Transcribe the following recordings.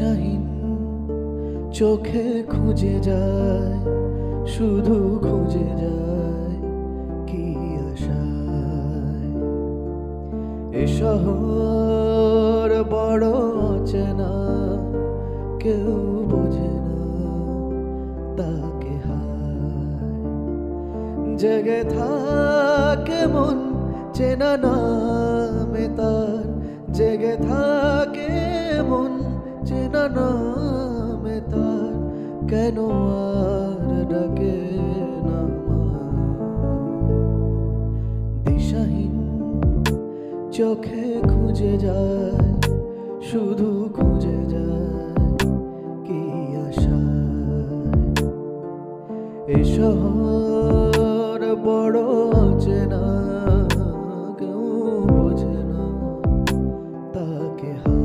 দিশাহীন চোখে খুঁজে যায়, শুধু খুঁজে যায় কি আশায়। এ শহর বড় অচেনা, কেউ বোঝে না তাকে হায়। জেগে থাকে মন চেনা নামে তার, জেগে থাকে মন চেনা নামে তার, কেন আর ডাকে না মা। দিশাহীন চোখে খুঁজে যায়, শুধু খুঁজে যায় কি আশায়। এ শহর বড় অচেনা, কেউ বোঝে না তাকে হায়।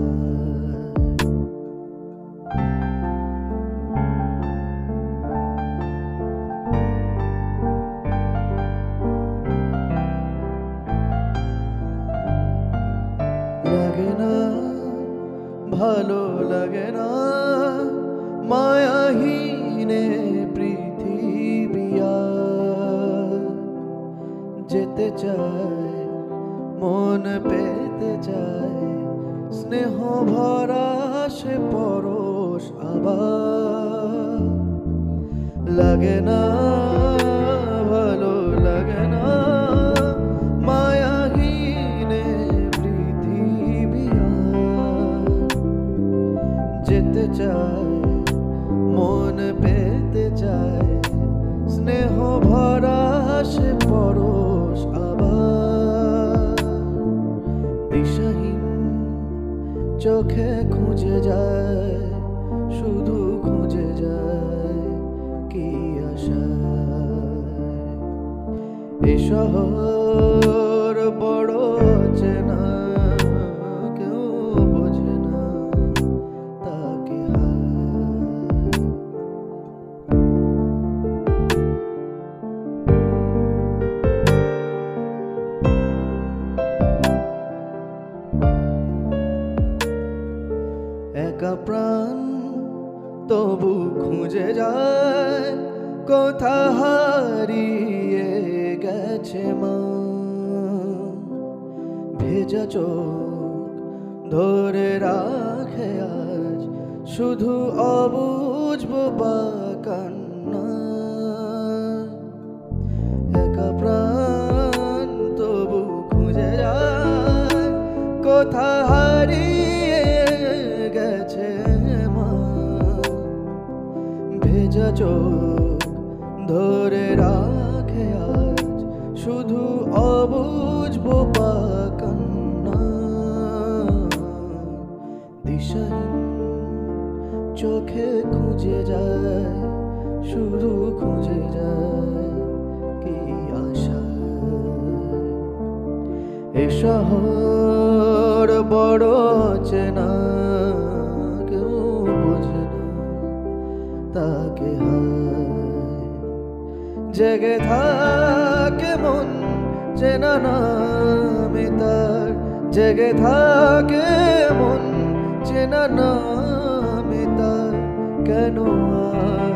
লাগে না ভালো লাগে না মায়াহীনে পৃথিবী আর। যেতে চায় মন পেতে চায়, স্নেহ ভরা সে পরশ আবার। লাগে না ভালো লাগে না মায়াহীনে পৃথিবী আর। যেতে চায় মন পেতে চায়, স্নেহ ভরা সে পরশ আবার। দিশাহীন চোখে খুঁজে যায়, শুধু খুঁজে যায় কি আশায়। এ শহর বড় চেনা, কেউ বোঝে না তাকে হায়। একা প্রাণ তবু খুঁজে যায়, কোথা হারিয়ে গেছে মা। ভেজা চোখ ধরে রাখে আজ, শুধু অবুঝ বোবা কান্না। একা প্রাণ তবু খুঁজে যায়, কোথা হারিয়ে গেছে মা। ভেজা চোখ ধরে রাখে আজ, শুধু অবুঝ বোবা কান্না। দিশাহীন চোখে খুঁজে যায়, শুধু খুঁজে যায় কি আশায়। এ শহর বড় চেনা, কেউ বোঝে না তাকে হায়। জেগে থাকে মন চেনা নামে তার, জেগে থাকে মন চেনা নামে তার, কেন আর